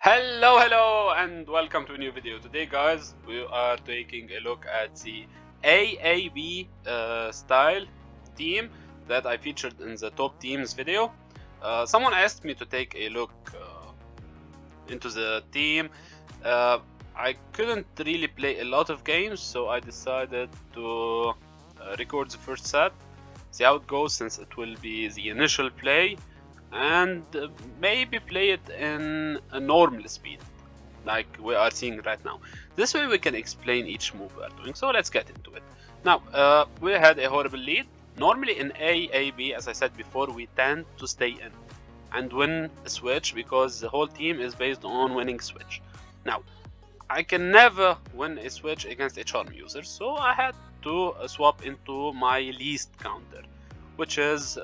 Hello, and welcome to a new video. Today, guys, we are taking a look at the AAB style team that I featured in the top teams video. Someone asked me to take a look into the team. I couldn't really play a lot of games, so I decided to record the first set, see how it goes, since it will be the initial play, and maybe play it in a normal speed like we are seeing right now. This way we can explain each move we are doing. So let's get into it. Now, we had a horrible lead. Normally in AAB, as I said before, we tend to stay in and win a switch because the whole team is based on winning switch. Now, I can never win a switch against a charm user, so I had to swap into my least counter, which is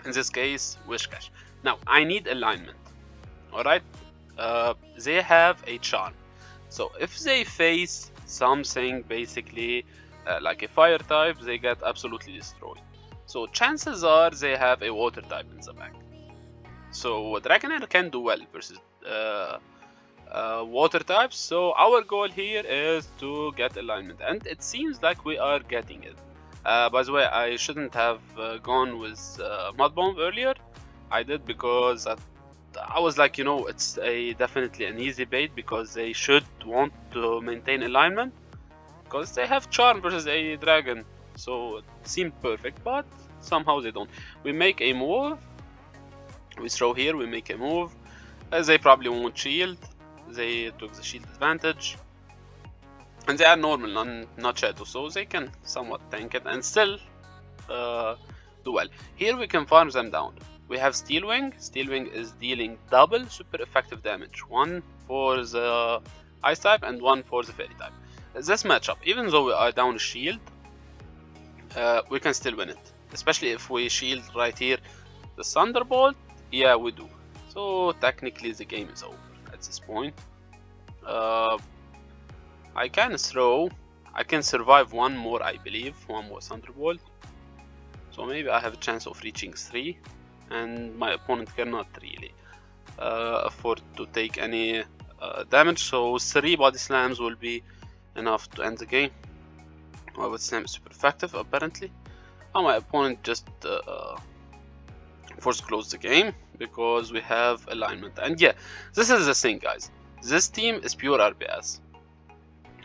in this case Wishcash. Now I need alignment. Alright, they have a charm, so if they face something basically like a fire type, they get absolutely destroyed. So chances are they have a water type in the back. So Dragonair can do well versus water types. So our goal here is to get alignment, and it seems like we are getting it. By the way, I shouldn't have gone with Mud Bomb earlier. I did because I was like, it's definitely an easy bait because they should want to maintain alignment because they have charm versus a dragon, so it seemed perfect, but somehow they don't. We make a move, we throw here, we make a move. They probably won't shield, they took the shield advantage. And they are normal, not shadow, so they can somewhat tank it and still do well. Here we can farm them down. We have Steel Wing. Steel Wing is dealing double super effective damage. One for the Ice type and one for the Fairy type. This matchup, even though we are down a shield, we can still win it. Especially if we shield right here the Thunderbolt. Yeah, we do. So technically the game is over at this point. I can survive one more, I believe, one more Thunderbolt. So maybe I have a chance of reaching 3, and my opponent cannot really afford to take any damage. So 3 body slams will be enough to end the game. My body slam is super effective, apparently. And my opponent just force close the game because we have alignment. And yeah, this is the thing, guys. This team is pure RPS.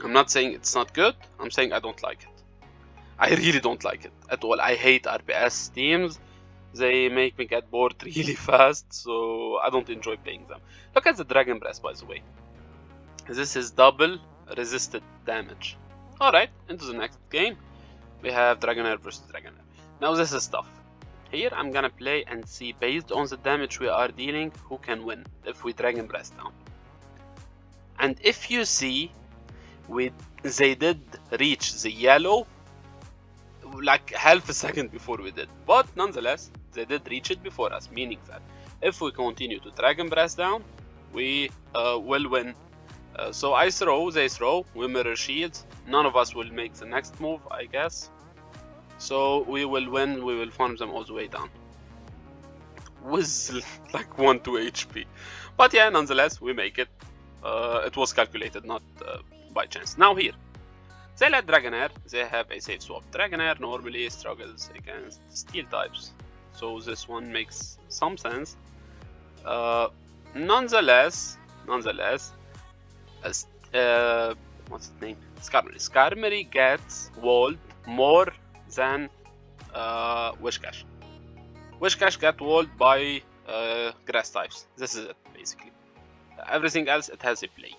I'm not saying it's not good, I'm saying I don't like it. I really don't like it at all. I hate RPS teams. They make me get bored really fast, so I don't enjoy playing them. Look at the Dragon Breath, by the way. This is double resisted damage. Alright, into the next game. We have Dragonair versus Dragonair. Now this is tough. Here I'm gonna play and see, based on the damage we are dealing, who can win if we Dragon Breath down. And if you see, they did reach the yellow like half a second before we did, but nonetheless they did reach it before us, meaning that if we continue to Dragon Breath down, we will win. So I throw, they throw, we mirror shields, none of us will make the next move, I guess, so we will win. We will farm them all the way down with like 1-2 HP, but yeah, nonetheless we make it. It was calculated, not by chance. Now here, they let Dragonair, they have a safe swap. Dragonair normally struggles against steel types, so this one makes some sense. Nonetheless, what's its name? Skarmory. Skarmory gets walled more than Wishcash. Wishcash got walled by grass types. This is it, basically. Everything else, it has a play.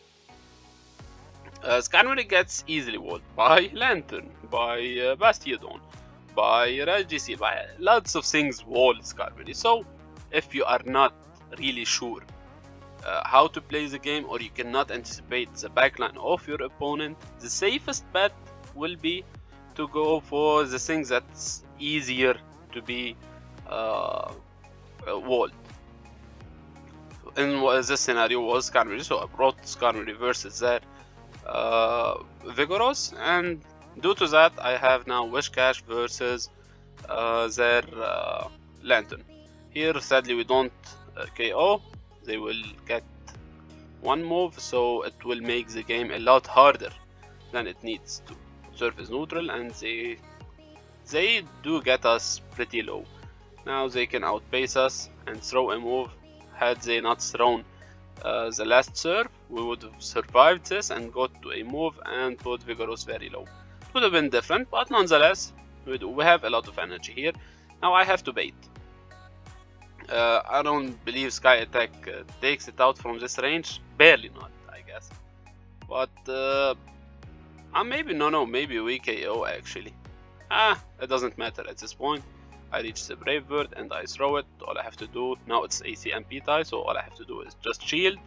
Skarmory gets easily walled by Lantern, by Bastiodon, by Regisi, by lots of things wall Skarmory. So if you are not really sure how to play the game, or you cannot anticipate the backline of your opponent, the safest bet will be to go for the things that's easier to be walled. In this scenario was Skarmory, so I brought Skarmory versus their Vigorous, and due to that I have now Wishcash versus their Lantern. Here sadly we don't KO, they will get one move, so it will make the game a lot harder than it needs to. Surf is neutral, and they do get us pretty low. Now they can outpace us and throw a move. Had they not thrown the last serve, we would have survived this and got to a move and put Vigorous very low. It would have been different, but nonetheless, we have a lot of energy here. Now I have to bait. I don't believe Sky Attack takes it out from this range. Barely not, I guess. But maybe we KO actually. It doesn't matter at this point. I reach the Brave Bird and I throw it. All I have to do now, it's ACMP tie, so all I have to do is just shield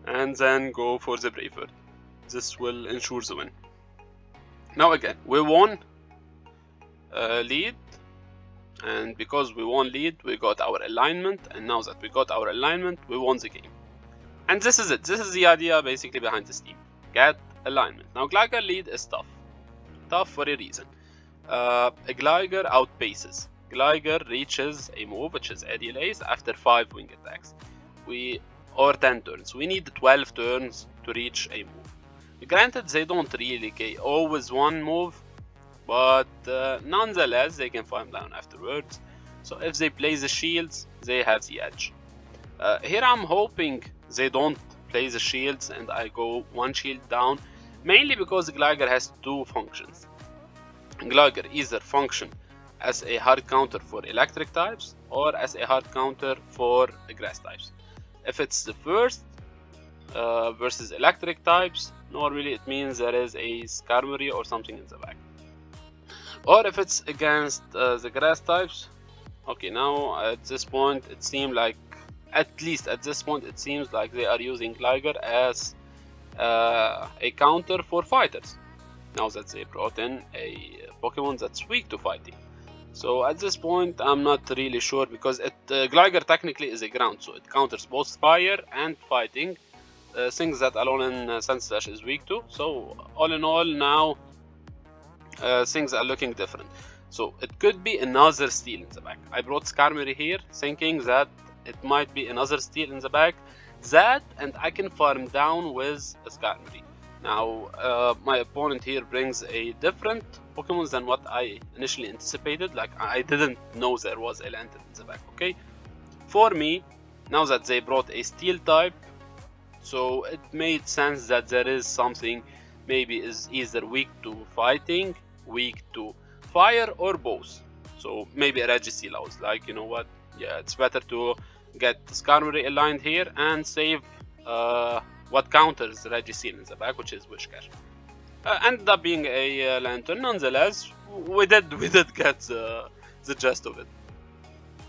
and then go for the Brave Bird. This will ensure the win. Now again, we won lead, and because we won lead, we got our alignment, and now that we got our alignment, we won the game. And this is it. This is the idea basically behind this team. Get alignment. Now Gligar lead is tough. Tough for a reason. Gligar outpaces. Gligar reaches a move which is Aerial Ace after 5 wing attacks. Or 10 turns. We need 12 turns to reach a move. Granted, they don't really KO with one move, but nonetheless they can farm down afterwards. So if they play the shields, they have the edge. Here I'm hoping they don't play the shields and I go one shield down, mainly because Gligar has two functions. Gligar either function as a hard counter for electric types or as a hard counter for grass types. If it's the first versus electric types, normally it means there is a Skarmory or something in the back. Or if it's against the grass types, okay, now at this point it seems like, at least at this point it seems like they are using Gligar as a counter for fighters, now that they brought in a Pokemon that's weak to fighting. So at this point I'm not really sure, because Gligar technically is a ground, so it counters both fire and fighting, things that Alolan Sandslash is weak to. So all in all now things are looking different. So it could be another steal in the back. I brought Skarmory here thinking that it might be another steal in the back, that and I can farm down with a Skarmory. Now my opponent here brings a different Pokemon than what I initially anticipated. Like, I didn't know there was a Lantern in the back. Okay, for me, now that they brought a Steel type, so it made sense that there is something maybe is either weak to fighting, weak to fire, or both. So maybe a Registeel. I was like, you know what, yeah, it's better to get Skarmory aligned here and save what counters Registeel in the back, which is Wishcash. Ended up being a Lantern. Nonetheless, we did get the gist of it.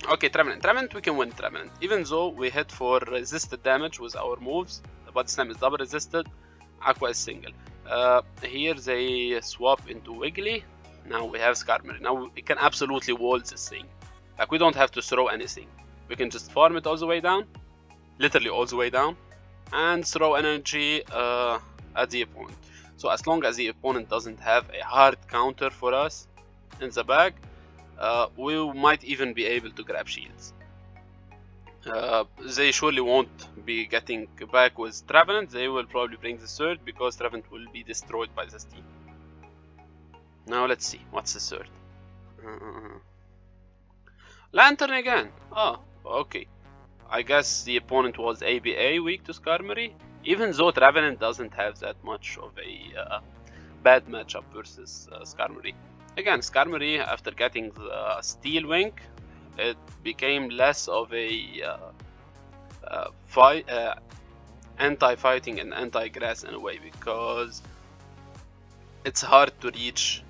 Okay, Trevenant, we can win Trevenant, even though we hit for resisted damage with our moves, but this time is double resisted, Aqua is single. Here they swap into Wiggly. Now we have Skarmory. Now we can absolutely wall this thing. Like, we don't have to throw anything. We can just farm it all the way down, literally all the way down, and throw energy at the opponent. So as long as the opponent doesn't have a hard counter for us in the back, we might even be able to grab shields. They surely won't be getting back with Trevenant. They will probably bring the third, because Trevenant will be destroyed by this team. Now let's see, what's the third? Lantern again. Oh, okay. I guess the opponent was ABA, weak to Skarmory, even though Trevenant doesn't have that much of a bad matchup versus Skarmory. Again, Skarmory, after getting the Steel Wing, it became less of a anti-fighting and anti-grass in a way, because it's hard to reach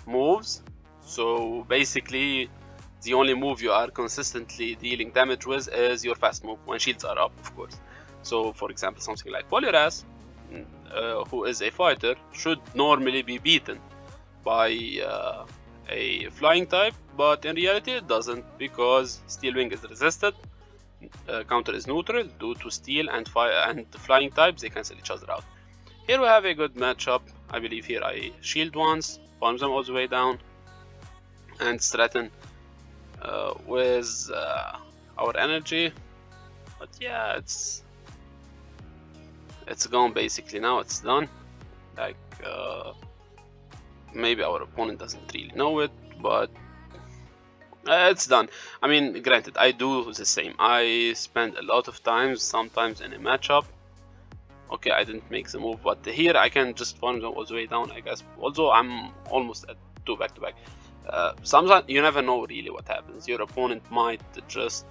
moves. So basically, the only move you are consistently dealing damage with is your fast move, when shields are up, of course. So for example, something like Poliwrath, who is a fighter, should normally be beaten by a flying type, but in reality it doesn't, because Steel Wing is resisted, counter is neutral due to steel and fire and flying types, they cancel each other out. Here we have a good matchup. I believe here I shield once, farm them all the way down, and threaten with our energy. But yeah, it's It's gone basically now. It's done. Like maybe our opponent doesn't really know it, but it's done. I mean, granted, I do the same. I spend a lot of times, sometimes in a matchup. Okay, I didn't make the move, but here I can just farm them all the way down, I guess. Although I'm almost at 2 back-to-back. Sometimes you never know really what happens. Your opponent might just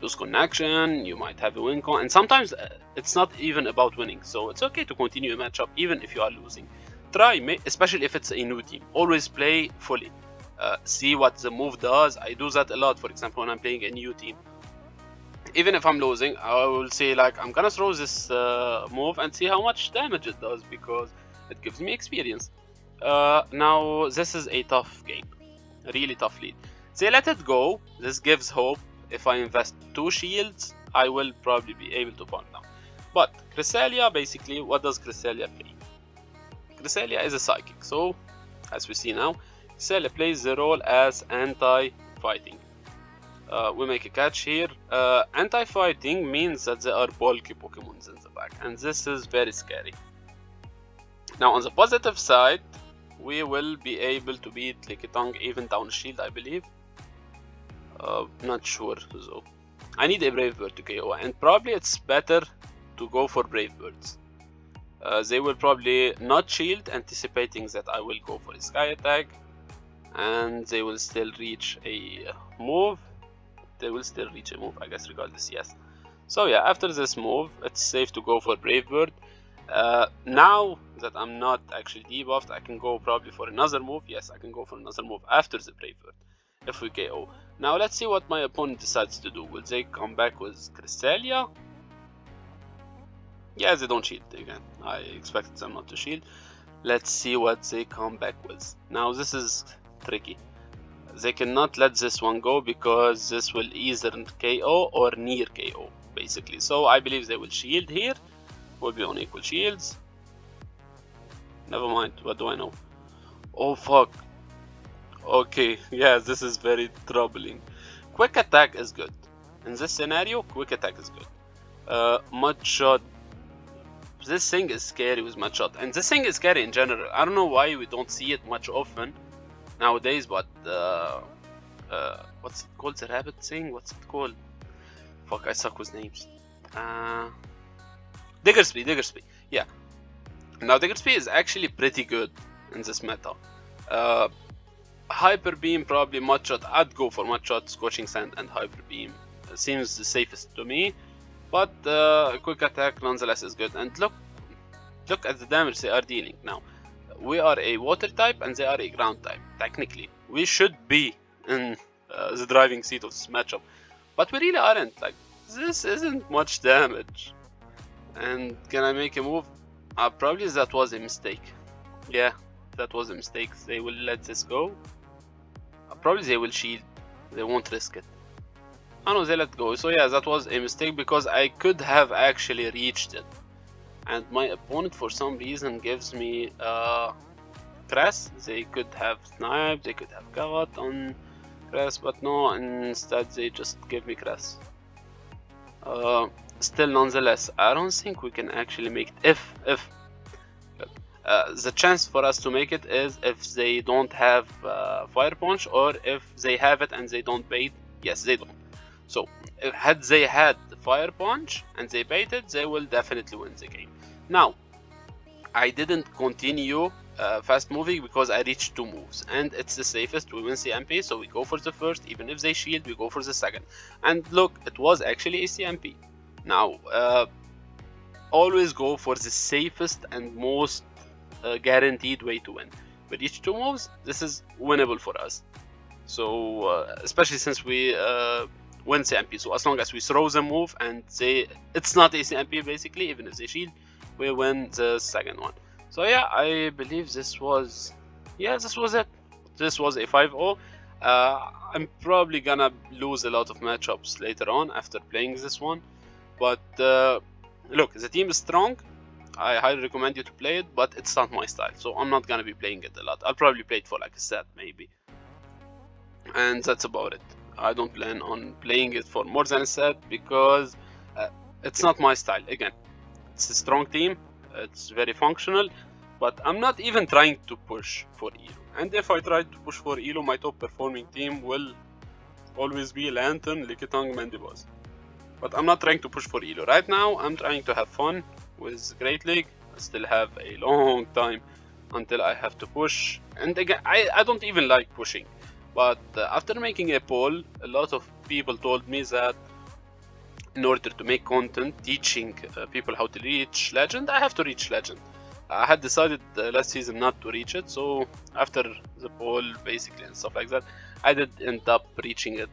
lose connection, you might have a win con, and sometimes it's not even about winning. So it's okay to continue a matchup even if you are losing. Try, especially if it's a new team. Always play fully. See what the move does. I do that a lot, for example, when I'm playing a new team. Even if I'm losing, I will say like I'm gonna throw this move and see how much damage it does, because it gives me experience. Now this is a tough game, a really tough lead. They let it go. This gives hope. If I invest 2 shields, I will probably be able to farm now. But Cresselia, basically, what does Cresselia play? Cresselia is a psychic, so as we see now, Cresselia plays the role as anti-fighting. We make a catch here. Anti-fighting means that there are bulky Pokemons in the back, and this is very scary. Now on the positive side, we will be able to beat Lickitung even down shield, I believe. Not sure though. I need a Brave Bird to KO, and probably it's better to go for Brave Birds. They will probably not shield, anticipating that I will go for a Sky attack, and they will still reach a move. They will still reach a move, I guess, regardless, yes. So yeah, after this move, it's safe to go for Brave Bird. Now that I'm not actually debuffed, I can go probably for another move. Yes, I can go for another move after the Brave Bird, if we KO. Now let's see what my opponent decides to do. Will they come back with Cresselia? Yeah, they don't shield again. I expected them not to shield. Let's see what they come back with. Now this is tricky. They cannot let this one go, because this will either KO or near KO, basically. So I believe they will shield here. Will be on equal shields. Never mind, what do I know? Oh fuck. Okay, yeah, this is very troubling. Quick attack is good. In this scenario, quick attack is good. Mud shot. This thing is scary with mud shot. And this thing is scary in general. I don't know why we don't see it much often nowadays, but what's it called, the rabbit thing? What's it called? Fuck, I suck with names. Diggersby, yeah. Now Diggersby is actually pretty good in this meta. Hyper Beam, probably Mud Shot. I'd go for Mud Shot, Scorching Sand, and Hyper Beam. Seems the safest to me, but quick attack nonetheless is good. And look at the damage they are dealing now. We are a water type and they are a ground type. Technically, we should be in the driving seat of this matchup, but we really aren't. Like, this isn't much damage. And can I make a move? Probably that was a mistake. Yeah, that was a mistake. They will let this go. Probably they will shield. They won't risk it. Oh no, they let go. So yeah, that was a mistake, because I could have actually reached it. And my opponent, for some reason, gives me Cress. They could have sniped, they could have got on Cress, but no, instead they just give me Cress. Still, nonetheless, I don't think we can actually make it. If the chance for us to make it is if they don't have Fire Punch, or if they have it and they don't bait. Yes, they don't. So had they had the Fire Punch and they baited, they will definitely win the game. Now, I didn't continue fast moving because I reached 2 moves, and it's the safest. We win CMP, so we go for the first. Even if they shield, we go for the second. And look, it was actually a CMP. Now, always go for the safest and most guaranteed way to win. We reach 2 moves. This is winnable for us. So especially since we win CMP. So as long as we throw the move and it's not a CMP basically, even if they shield, we win the second one. So yeah, I believe this was it. This was a 5-0. I'm probably gonna lose a lot of matchups later on after playing this one, but look, the team is strong. I highly recommend you to play it, but it's not my style, so I'm not gonna be playing it a lot. I'll probably play it for like a set maybe, and that's about it. I don't plan on playing it for more than a set because it's not my style. Again, it's a strong team, it's very functional, but I'm not even trying to push for Elo. And if I try to push for Elo, my top performing team will always be Lantern, Lickitung, Mandibuzz. But I'm not trying to push for Elo. Right now, I'm trying to have fun with Great League. I still have a long time until I have to push. And again, I don't even like pushing. But after making a poll, a lot of people told me that in order to make content teaching people how to reach Legend, I have to reach Legend. I had decided last season not to reach it, so after the poll basically and stuff like that, I did end up reaching it.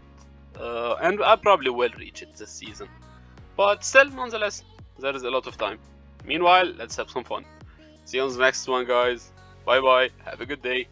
And I probably will reach it this season. But still, nonetheless, there is a lot of time. Meanwhile, let's have some fun. See you on the next one, guys. Bye bye. Have a good day.